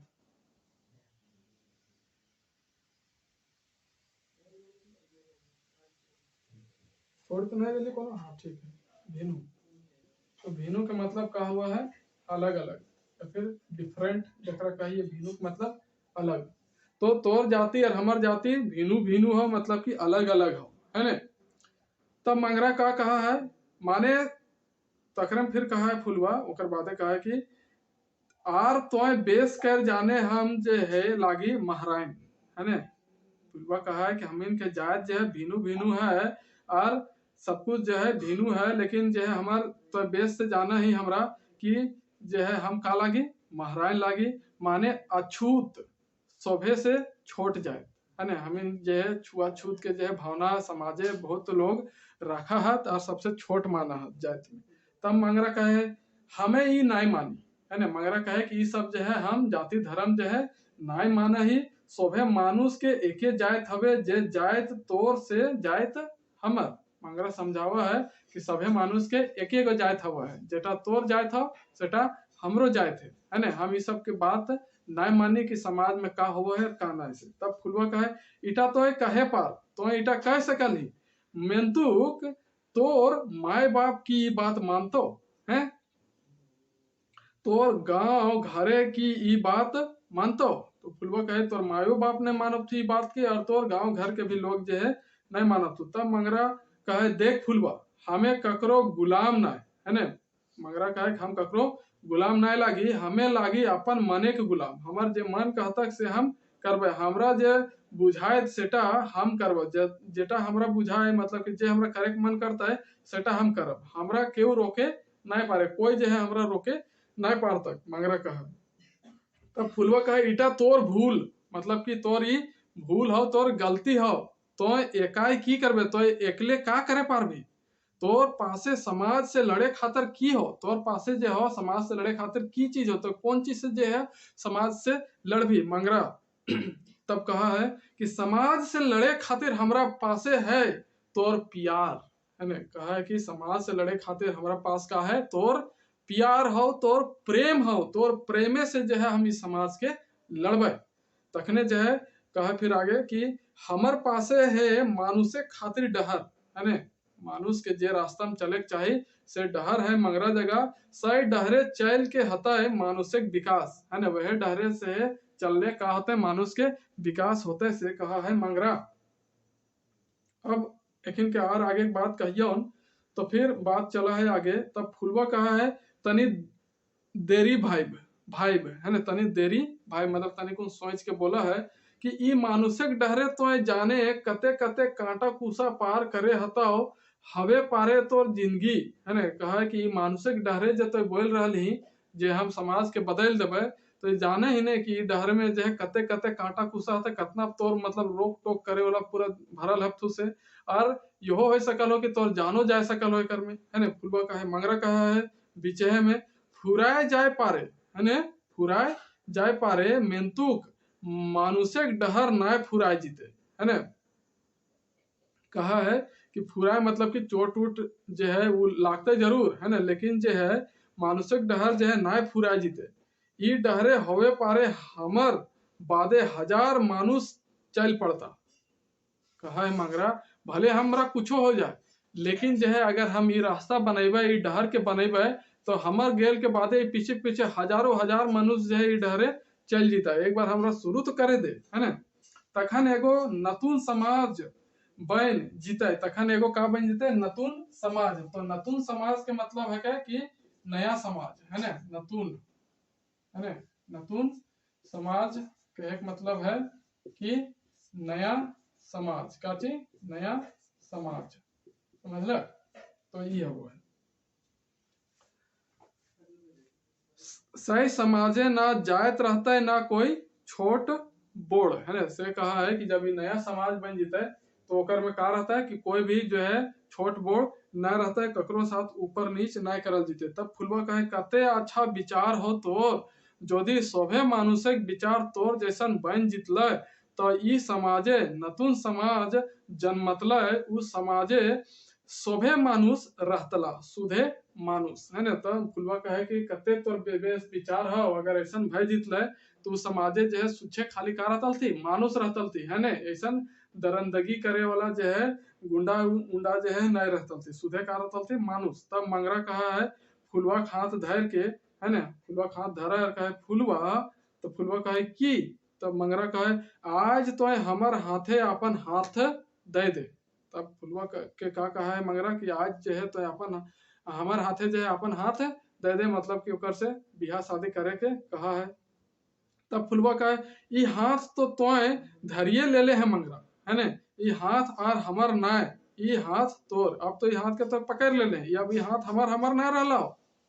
छोड़ तो नहीं दिली कोनो हाँ ठीक है भीनु। तो भीनु के मतलब का हुआ है अलग अलग या फिर डिफरेंट जकरा कहिए भीनु के मतलब अलग। तो तोर जाति और हमर जाति भीनु भीनु हो मतलब कि अलग अलग हो है ने। तब मंगरा का कहा है माने तकरम फिर कहा है फुलवा ओकर बातें कहा है कि आर तोय बेस कर जाने हम जे है लागी महराइन है ने। फुलवा कहा है कि हम इनके जात जो है भीनु भीनु है और सब कुछ जो है भीनु है लेकिन जो है हमार तो बेस से जाना ही हमरा कि जो है हम का लागी महराइन लागी माने अछूत शोभे से छोट जाए है ने। हम जो है छुआछूत के जो है भावना समाजे बहुत लोग रखा है और सबसे छोट माना है जात में। तब मंगरा कहे हमें ही नाई मानी है ने। मंगरा कहे कि ये सब जो है हम जाति धर्म जो है नाई माना ही शोभे मानुष के एके जात हवे जे जात तोर से जात हमर। मंगरा समझावा है कि सभे मानुष के एक गो जात हवा है जेटा तोर जात हो सेटा हमरो जात है ने। हम इस सब के बात ना मानी कि समाज में का हुआ है का ना से। तब फुलवा कहे इटा तो कहे पार तो इटा कह सकल ही मेंतुक तोर माए बाप की बात मानतो है तोर गांव घरे की ई बात मानतो। तो फुलवा कहे तोर मायो बाप ने मानव थी बात की और तोर गांव घर के भी लोग जो है नहीं मानव थी। तब मंगरा कहे देख फुलवा हमें ककरो गुलाम ना है ने। मंगरा कहे हम ककरो गुलाम ना लागी हमें लागी अपन मने के गुलाम। हमार जे मन कहता से हम करबे हमरा जे बुझाए सेटा हम करब जेटा हमरा बुझाए मतलब कि जे हमरा करे के मन करता है सेटा हम करब। हमरा केहू रोके नहीं पारे कोई जो है हमरा रोके नहीं पार तक मंगरा कहा। तब फुलवा कहे इटा तोर भूल मतलब कि तोर ई भूल हो तोर गलती हो तो एकाई की करबे तो एकले का करे पारबी। तोर पासे समाज से लड़े खातिर की हो तोर पासे जे हो समाज से लड़े खातिर की चीज हो तो कौन चीज से जे है समाज से लड़बी मंगरा। तब कहा है कि समाज से लड़े खातिर हमरा पासे है तोर प्यार है ने। कहा है कि समाज से लड़े खातिर हमरा पास का है तोर प्यार हो तोर प्रेम हो तोर प्रेमे से जो है हम इस समाज के लड़बे। तखने जो है कहा फिर आगे कि हमर पासे है मानुषे खातिर डहर है ने। मानुष के जे रास्ता में चले चाहे से डहर है मंगरा जगह सही डहरे चल के हता है मानुषिक विकास है ना। वह डहरे से चलने का होते मानुष के विकास होते से कहा है मंगरा। अब लेकिन के और आगे बात कहिए तो फिर बात चला है आगे। तब फुलवा कहा है तनी देरी भाई है ना। तनी देरी भाई मतलब तनी को सोच के बोला है कि ई मानुषिक डहरे तो जाने कते कते कांटा कुसा पार करे हताओ हवे पारे तो जिंदगी है ना। कहा कि ई मानुषिक डहरे जो तो बोल रही जे हम समाज के बदल देवे तो ये जाने ही नहीं कि डहर में जो है कते कते कांटा कुसा होता कतना तोर मतलब रोक टोक करे वाला पूरा भरल हफ्तू से। और यहो हो सकल हो कि तोर जानो जाए सकल हो एकर में, है ने। फुलवा का है मंगरा कहा है बीचे में फुराए जाए पारे, है ने, फुराए जाए पारे मेंतुक मानुषिक डहर नाय फुराए जीते, है ने। कहा है कि फुराए मतलब कि चोट वोट जो है वो लागते जरूर, है ना, लेकिन जो है मानुषिक डहर जो है नाय फुराए जीते। ई डहरे होवे पारे हमर बादे हजार मानुष चल पड़ता। कहा है मंगरा भले हमरा कुछो हो जाए, लेकिन जो है अगर हम ये रास्ता बनेबे ई डहर के बनेबे तो हमर गेल के बादे पीछे पीछे हजारों हजार मनुष्य जो है ई डहरे चल जीता। एक बार हमरा शुरू तो करे दे, है ना। तखन एगो नतून समाज बन जीते, तखन एगो का बन जीते नतून समाज। तो नतून समाज के मतलब है क्या कि नया समाज, है ना, नतून, है ना, नतून समाज के एक मतलब है कि नया समाज का चीज नया समाज, समझ ल। तो ये वो है सही समाजे ना जायत रहता है ना कोई छोट बोड़, है ना। से कहा है कि जब ये नया समाज बन जीते तो ओकर में का रहता है कि कोई भी जो है छोट बोड़ न रहता है, ककरो साथ ऊपर नीच न करल जीते। तब फुलवा कहे कते अच्छा विचार हो तोर, जोदि शोभे मानुषिक विचार तोर जैसन बन जितल तो ई समाजे नतून समाज जन्मतल, उस समाजे शोभे मानुष रहतला सुधे मानुष, है ना। तो फुलवा कहे कि कते तोर बेबेस विचार हो, अगर ऐसन भय जितल तो समाजे जो है सुच्छे खाली का रहतल थी मानुष रहतल थी, है ना। ऐसन दरंदगी करे वाला जो है गुंडा उंडा जो है नहीं रहतल थी, सुधे का रहतल थी मानुष। तब मंगरा कहा है फुलवा खात धर के, है ना, फुलवा खात धरा कहे फुलवा, तो फुलवा कहे की, तब मंगरा कहे आज तो हमर हाथे अपन हाथ दे दे। तब फुलवा के का कहा है मंगरा कि आज जो है तो अपन हमर हाथे जो है अपन हाथ दे दे, मतलब कि ओकर से बियाह शादी करे के कहा है। तब फुलवा कहे ई हाथ तो तोय धरिए ले ले है मंगरा, है ने, ई हाथ आर हमर नाय, ई हाथ तोर, अब तो ई हाथ के तो पकड़ ले ले, अब ई हाथ हमर हमर ना रहला,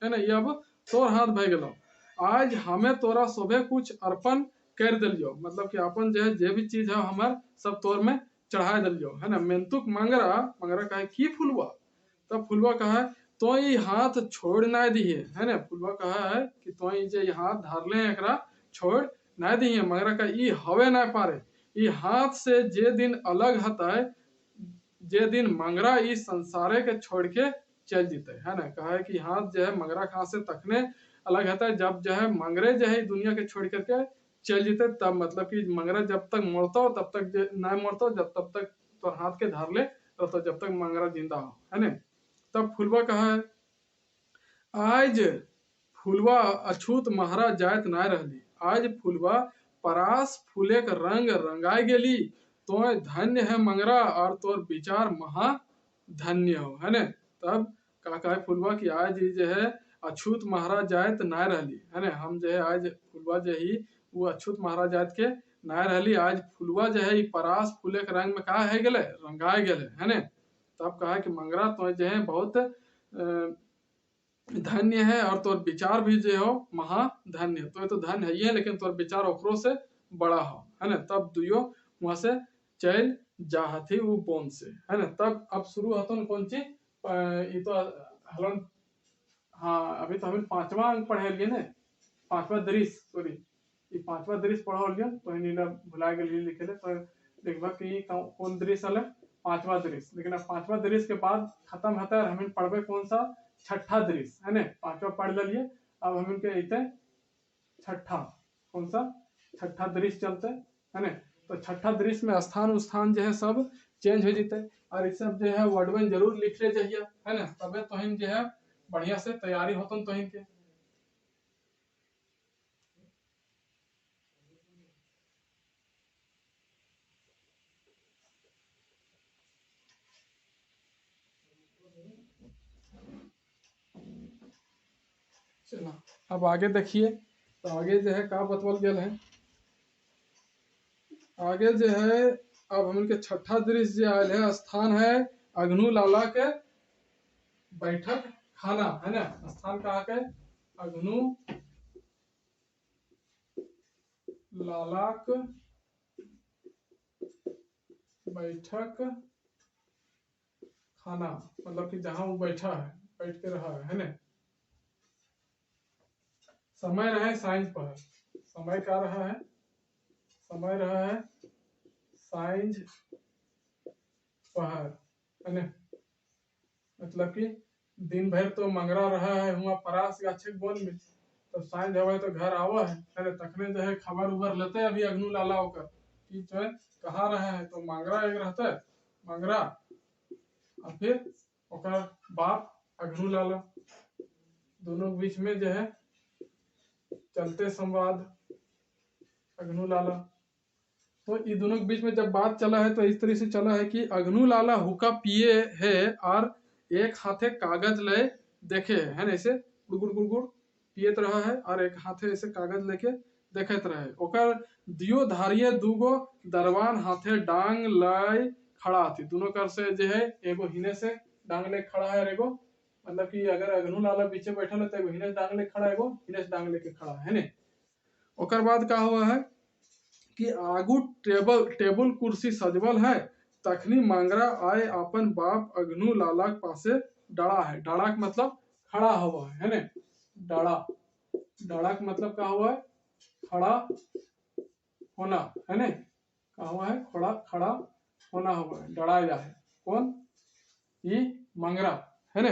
है ना, ये अब तोर हाथ भय गेलो। आज हमें तोरा शोभे कुछ अर्पण कर दिलियो, मतलब कि अपन जो है जे भी चीज है हमर सब तोर में चढ़ा दिलियो, है ना। मेंतुक मंगरा, मंगरा कहे की फुलवा, तब फुलवा कहा तो ई हाथ छोड़ ना दिए, है ना। फुलवा कहा है कि तो ई जे हाथ धरले एकरा छोड़ ना दिए। मगर का ई हवे ना पारे, ई हाथ से जे दिन अलग हता जे दिन मंगरा ई संसारे के छोड़ के चल जीते, है ना। कहा है कि हाथ जो है मंगरा खां से तकने अलग हता है जब जो है मंगरे जो है दुनिया के छोड़ करके चल जीते, तब मतलब कि मंगरा जब तक मरता हो तब तक ना मरता हो, जब तब तक तो हाथ के धर ले तो जब तक मंगरा जिंदा हो, है ना। तब फुलवा कहा है आज फुलवा अछूत महाराज जायत ना रहली, आज फुलवा परास फूले का रंग रंगाई गेली, तो धन्य है मंगरा और तोर विचार महा धन्य हो, है ना। तब का कहे फुलवा की आज जो है अछूत महाराज जायत ना रहली, है ना। हम जो है आज फुलवा जो ही वो अछूत महाराज जायत के ना रहली, आज फुलवा जो है परास फूले के रंग में का है गेले रंगाए गेले, है ना। तब कहा कि मंगरा तो जो है बहुत धन्य है और तोर विचार भी जो हो महाधन्य, तो ये तो धन है ही है लेकिन तोर विचार ओकरो से बड़ा हो, है ना। तब दुयो वहां से चल जाहथी वो बोन से, है ना। तब अब शुरू होतो कौन चीज ये तो हलन, हाँ अभी तो हम पांचवा अंक पढ़े लिए ना, पांचवा दृश्य, सॉरी ये पांचवा दृश्य पढ़ा लिया तो नीला भुला गए लिखे ले, तो देखबा कि कौन दृश्य हल पांचवा दृश्य। लेकिन अब पांचवा दृश्य के बाद खत्म होता है, हम पढ़बे कौन सा छठा दृश्य, है ना। पांचवा पढ़ लिए, अब हम इनके अते छठा, कौन सा छठा दृश्य चलते, है ना। तो छठा दृश्य में स्थान उस्थान जो है सब चेंज हो जाते, और इस सब जो है वर्डवन जरूर लिख ले जाइए, है ना, तबे तो हम जो है बढ़िया से तैयारी होतन तो इनके। चलो अब आगे देखिए, तो आगे जो है का बतवल गया है, आगे जो है अब हम के छठा दृश्य जो आयल है स्थान है अग्नु लाला के बैठक खाना, है ना। स्थान कहा के अग्नु लालाक बैठक खाना, मतलब कि जहां वो बैठा है, बैठ के रहा है ना। समय रहे साइंज पहर, समय क्या रहा है, समय रहा है साइंज पहर है ना। मतलब कि दिन भर तो मंगरा रहा है हुआ परास गाछक बोन में, तो साइंज हवे तो घर आवा है अरे तखने जो है खबर उबर लेते अभी अग्नु लाला होकर कि जो है कहाँ रहा है, तो मंगरा एक रहता है मंगरा, और फिर ओकर बाप अग्नु लाला, दोनों के बीच में जो है चलते संवाद अग्नु लाला। तो इन दोनों के बीच में जब बात चला है तो इस तरह से चला है कि अग्नु लाला हुक्का पिए है और एक हाथे कागज ले देखे है ना, ऐसे गुड़ गुड़ गुड़ पियत रहा है और एक हाथे ऐसे कागज लेके देखत रहे। ओकर दियो धारिये दूगो दरवान हाथे डांग लाई खड़ा थी, दोनों कर से जो है एगो हिने से डांग ले खड़ा है, एगो मतलब कि अगर अग्नु लाला पीछे बैठल है तो एगो हिने से डांग ले खड़ा है, एगो हिने से डांग लेके खड़ा है ने। ओकर बाद का हुआ है कि आगू टेबल टेबल कुर्सी सजवल है, तखनी मांगरा आए अपन बाप अग्नु लाला के पासे डड़ा है, डड़ा का मतलब खड़ा हुआ है ना, डड़ा, डड़ा का मतलब क्या हुआ है खड़ा होना है ना, क्या हुआ है खड़ा खड़ा होना हुआ है, डरा है कौन, ये मंगरा है ना।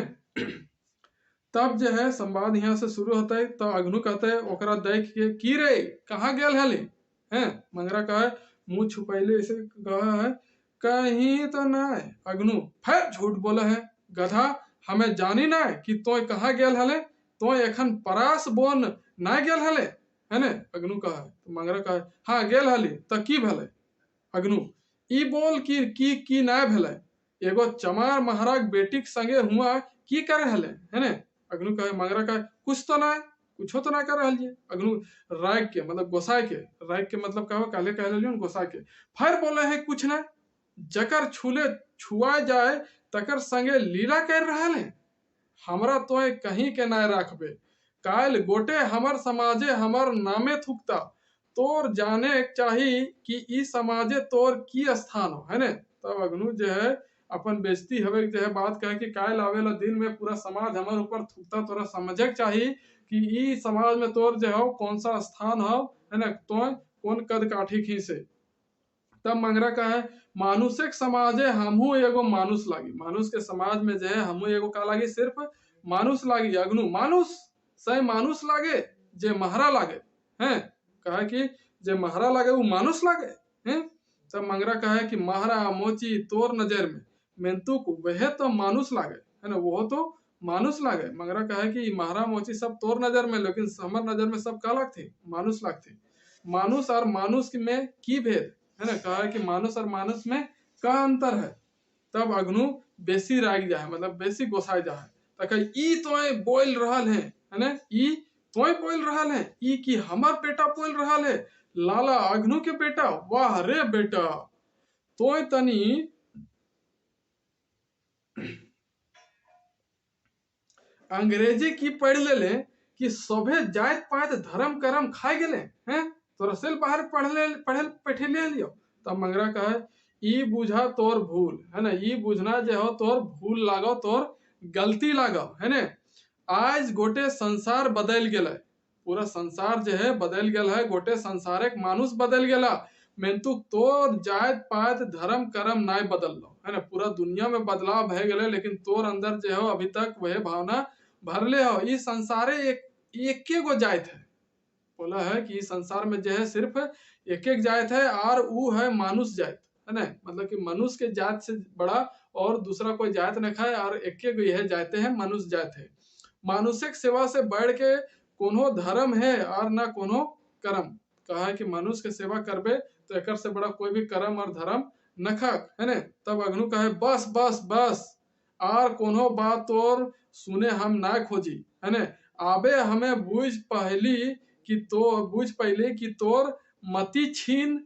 तब जो है संवाद यहाँ से शुरू होता है, तो अग्नु कहते है ओकरा देख के की रे कहाँ गेल हले हैं, मंगरा कहा है मुंह छुपैले ऐसे कहा है कहीं तो ना, अग्नु फिर झूठ बोला है गधा, हमें जानी ना कि तो कहाँ गेल हले, तो एखन परास बोन ना गेल हले है ना। अग्नु कहा है, तो मंगरा कहा है हाँ गेल हली तो की भले, अग्नु ई बोल की ना भले, एगो चमार महाराज बेटी के संगे हुआ की करे हले है ना। अग्नु कहे मंगरा कहे कुछ तो ना, कुछ तो ना कर रही है। अग्नु राग के मतलब गोसाई के, राग के मतलब कहो काले कह लियो गोसाई के, फिर बोले है कुछ ना, जकर छूले छुआ जाए तकर संगे लीला कर रहा है, हमरा तो कहीं के ना रखबे, काल गोटे हमर समाजे हमर नामे थुकता, तोर जाने चाहिए कि ई समाजे तोर की स्थान हो है ने। तब अग्नु जो है अपन बेइज्जती हवे जो है बात कहे कि काल आवेला दिन में पूरा समाज हमारे ऊपर थुकता, तोरा समझे चाहिए कि ई समाज में तोर जो है कौन सा स्थान हो है ना, तो कौन कद काठी खींचे। तब मंगरा का है मानुषिक समाजे हमहू एगो मानुष लागी, मानुष के समाज में जो है हमहू एगो का लागी सिर्फ मानुष लागी, अग्नु मानुष सही मानुष लागे जे महरा लागे हैं, कहा कि जे महरा लागे वो मानुष लागे हैं। तब मंगरा कहा है कि महरा मोची तोर नजर में मेंतुक वह तो मानुष लागे है ना, वो तो मानुष लागे। मंगरा कहा है कि महरा मोची सब तोर नजर में, लेकिन हमर नजर में सब का लगते मानुष लगते, मानुष और मानुष में की भेद है ना, कहा है कि मानुष और मानुष में का अंतर है। तब अग्नु बेसी राग जाए मतलब बेसी गोसाई जाए, तक ई तोय बोल रहल है ना, ई तोय बोल रहल है, ई की हमर बेटा बोल रहल है, लाला अग्नु के बेटा, वाह रे बेटा तोय तनी अंग्रेजी की पढ़ ले कि सभे जात पात धर्म कर्म खाए गेले हैं, तोरा सेल बाहर पढ़े बैठे ले लियो। तब मंगरा कहे ई बुझा तोर भूल है ना, ई बुझना जो हो तोर भूल लागो, तोर गलती लागो है ना। आज गोटे संसार बदल गेला, पूरा संसार जो है बदल गया है, गोटे संसार एक मानुष बदल गया, मेंतु तोर जात पात धर्म कर्म नाय बदल लो है ना, पूरा दुनिया में बदलाव भय गए, लेकिन तोर अंदर जो है अभी तक वह भावना भरले हो। ये संसारे एक गो जात है, बोला है कि संसार में जो है सिर्फ एक एक जात है और वो है मानुष जात है ना, मतलब कि मनुष्य के जात से बड़ा और दूसरा कोई जात न खाए, और एक यह जाते हैं मनुष्य जात है। मानुषिक सेवा से बढ़ के कोनो धर्म है और ना कोनो कर्म, कहा है कि मनुष्य के सेवा करबे तो एक से बड़ा कोई भी कर्म और धर्म न खक है ना। तब अग्नु कहे बस बस बस और कोनो बात और सुने हम ना खोजी है ना, आबे हमें बुझ पहली कि तोर मति छीन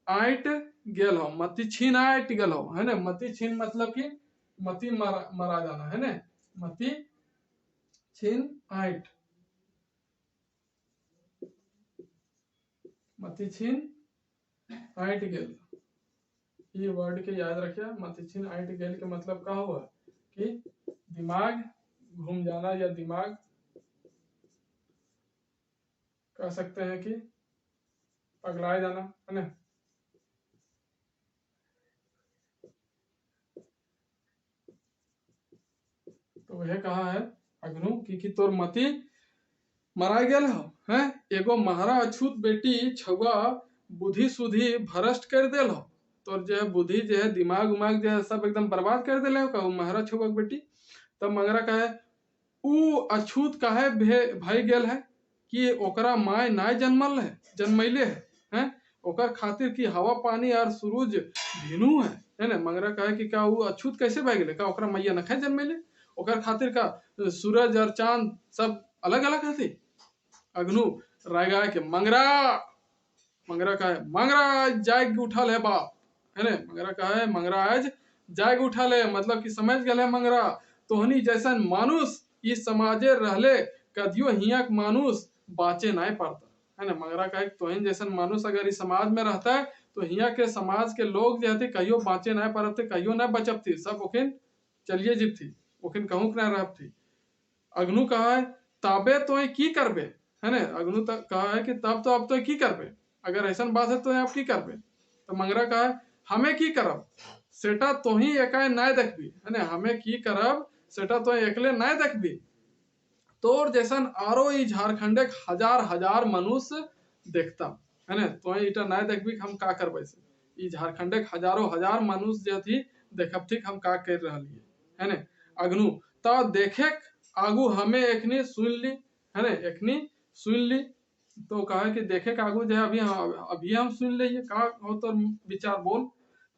आइट गेल हो, मति छीन आइट गेल हो है ना। मति छीन मतलब कि मति मरा जाना है ना, मति छीन आइट मतिछिन आइट गेल। ये वर्ड के याद रखिए, मतिछिन आइट गेल के मतलब का हुआ कि दिमाग घूम जाना, या दिमाग कह सकते हैं कि पगलाए जाना, है ना। तो वह कहा है अग्नु कि तोर मति मरा गेल हो, हैं एगो महारा अछूत बेटी छुआ बुद्धि सुधि भ्रष्ट कर देल हो, तोर जो है बुद्धि जो है दिमाग उमाग जो है सब एकदम बर्बाद कर देले हो कहू महारा छुआ बेटी। तब मंगरा कहे ऊ अछूत काहे भय गेल है कि ओकरा माय नाय जन्मैले है, ओकर खातिर की हवा पानी और सूरज भिनु है ना। मंगरा कहे कि का ऊ अछूत कैसे भय गेले, का ओकरा मैया नखे जन्मैले, ओकर खातिर का सूरज और चांद सब अलग अलग हथी। अग्नु रागा के मंगरा कहे मंगरा जाग उठल है बाप, है ना। मंगरा कहे मंगरा आज जाग उठल है, मतलब कि समझ गए है मंगरा तोहनी जैसन मानुष इस समाजे रहले कदियो हियाक मानुष बाचे नहीं पड़ता, है ना। मंगरा कहे तोहन जैसन मानुष अगर इस समाज में रहता है तो हिया के समाज के लोग जो थे कहियो बाचे नहीं पड़ते, कहियो नहीं बचब थी, सब ओखिन चलिए जीत थी, ओखिन कहूँ के नहीं रह थी। अग्नु कहा है ताबे तो की करबे, है ना। अग्नु कहा है कि तब तो अब तो की करबे, अगर ऐसा बात है तो आप की करबे। तो मंगरा कहा है हमें की करब सेटा तो ही एकाय नहीं देखबी, है ना, हमें की करब सेटा तो एकले नहीं देखबी, तोर जैसन आरो ई झारखंडे हजार हजार मनुष्य देखता, है ना, तो इटा नहीं देखबी हम का करबे से, ई झारखंडे हजारों हजार मनुष्य जो थी देखब थी हम का कर रही है ना। अग्नु तो देखे आगू हमें एकनी सुन ली, है ना, एकनी सुन ली। तो कहा कि देखे आगू जो है अभी हम सुन लीजिए का हो तो विचार बोल।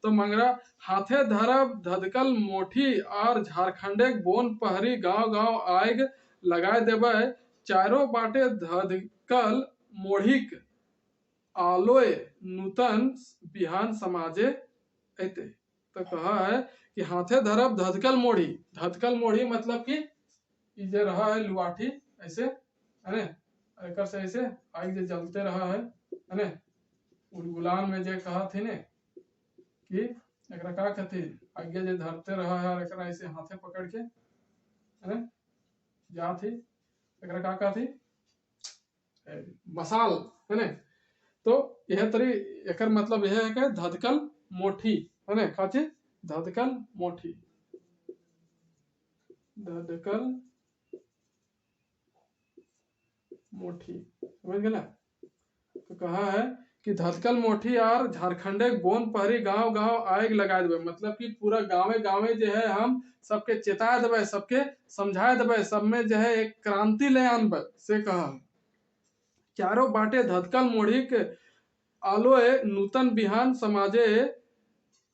तो मंगरा हाथे धरब धधकल मोठी और झारखंडे बोन पहरी गांव गांव आग लगाए देवे, चारों बाटे धधकल मोढ़िक आलोय नूतन बिहान समाजे ऐते। तो कहा है कि हाथे धरब धधकल मोढ़ी मतलब कि जे रहा है लुआठी ऐसे, है ना, एक से ऐसे आग जे जलते रहा है ना, गुलान में जे कहा थी ने कि एकरा का कहती आगे जे धरते रहा है और एकरा ऐसे हाथे पकड़ के, है ना, जा थी एकरा का कहती मसाल, है ना। तो यह तरी एकर मतलब यह है कि धधकल मोठी, है ना, खाची धधकल मोठी, धधकल मोठी, समझ गए ना। तो कहा है कि धधकल मोठी और झारखंडे बोन पहरी गांव गांव आग लगा देवे, मतलब कि पूरा गांवे गांवे जो है हम सबके चेता देवे, सबके समझा देवे, सब में जो है एक क्रांति ले आनबे से कहा। चारों बाटे धधकल मोढ़ी के आलोय नूतन बिहान समाजे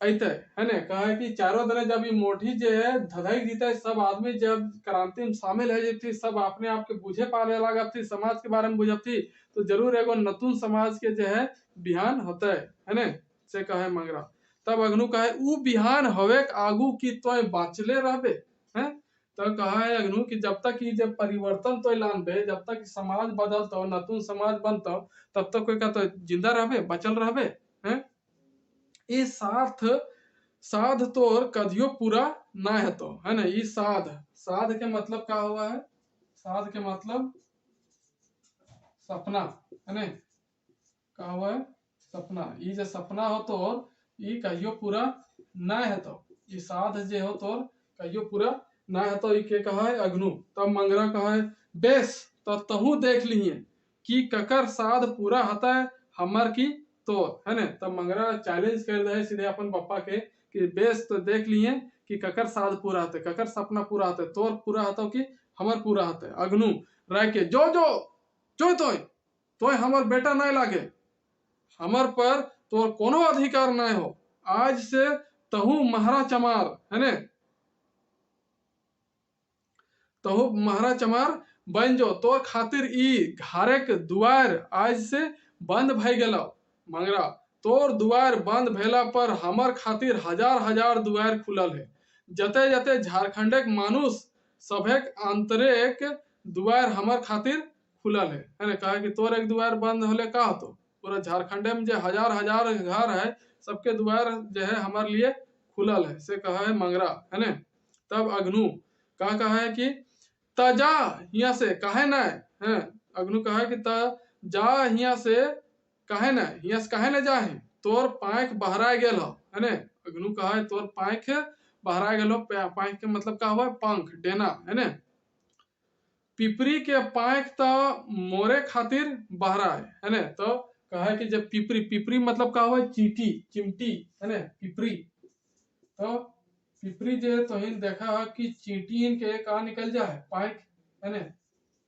ऐते, है ना। कहा है कि चारों तरह जब ये मोठी जो है धधक जीता है, सब आदमी जब क्रांति में शामिल है जब सब अपने आप के बुझे पाले लगा थी, समाज के बारे में बुझब थी, तो जरूर एगो नतून समाज के जो है बिहान होता है ना, से कहे मंगरा। तब अग्नु कहे ऊ बिहान हवे आगू की तो बाचले रहबे, हैं। तो कहा है अग्नु कि जब तक ये जब परिवर्तन तो लानबे, जब तक समाज बदलता नतून समाज बनता तब तक कोई का तो जिंदा रहबे बचल रहबे, हैं। ये साध तोर कदियो पूरा ना है, तो है ना। ये साध के मतलब क्या हुआ है, साध के मतलब सपना, है ना, क्या हुआ है सपना। ये जो सपना हो तो ये कहियो पूरा ना है, तो ये साध जे हो तो कहियो पूरा ना है, तो ये के कहा है अग्नु। तब मंगरा कहा है बेस तो तहु देख लिए कि ककर साध पूरा होता है हमर की तो, है ना। तब मंगरा चैलेंज कर रहे सीधे अपन पप्पा के कि बेस तो देख लिए कि ककर साध पूरा होते, ककर सपना पूरा होते, तोर पूरा होता कि हमर पूरा होते। अग्नु रह के जो जो जो तो हमर बेटा नहीं लागे, हमर पर तोर कोनो अधिकार नहीं हो, आज से तहु महारा चमार, है ना, तहु महारा चमार बन जो, तोर खातिर ई घारे के दुआर आज से बंद भई गेलो। मंगरा तोर दुआर बंद भेला पर हमर खातिर हजार हजार दुआर खुलल है, जते जते झारखंडक मानुष सभेक आंतरिक दुआर हमर खातिर खुलल है ना। कहा कि तोर एक दुआर बंद होले का होतो, पूरा झारखंड में जो हजार हजार घर है सबके द्वार जो है हमारे लिए खुलल है, से कहा है मंगरा, है ना। तब अग्नु कहा है कि तजा हिया से काहे न है, अग्नु कहा है कि जा हिया से काहे न, हिया से काहे न जाहे, तोर पाँख बहरा गेल हो, है ना। अग्नु कहा है तोर पाँख बहरा गेल हो, पाँख के मतलब का हुआ पंख डेना, है ना। पिपरी के पाँख तो मोरे खातिर बहरा है ना। तो कहा है कि जब पिपरी, पिपरी मतलब का हुआ चींटी, चिमटी, है ना पिपरी। तो पिपरी जो है तो ही देखा है कि चींटी के कहा निकल जाए पाँख, है ना।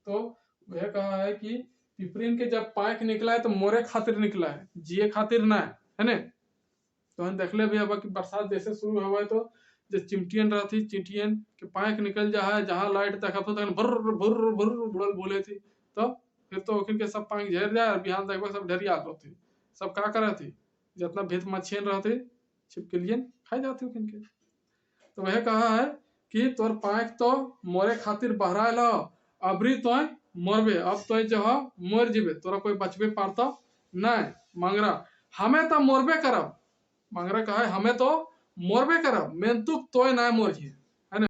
तो वह कहा है कि पिपरीन के जब पाँख निकला है तो मोरे खातिर निकला है, जिए खातिर ना है ना। तो हम देख ले भी अब कि बरसात जैसे शुरू हुआ है तो जो चिमटियन रहती, चिंटियन के पाँख निकल जा है, जहाँ लाइट देखा तो भुर्र भुर्र भुर्र बुड़ल बोले थी। तो फिर तो ओखिन के सब पाँख झेर जाए, बिहान देखो सब ढेरिया रहती, सब का करे थी, जितना भेद मच्छियन रहती छिपकलियन खाई जाती ओखिन के। तो वह कहा है कि तोर पाँख तो मोरे खातिर बहरायल हो, अबरी तो मरबे, अब तो जो मर जीबे, तोरा कोई बचबे पारता नहीं। मंगरा हमें तो मरबे करब, मंगरा कहा है हमें तो मरबे करब, मेंतुक तो ना मर जी।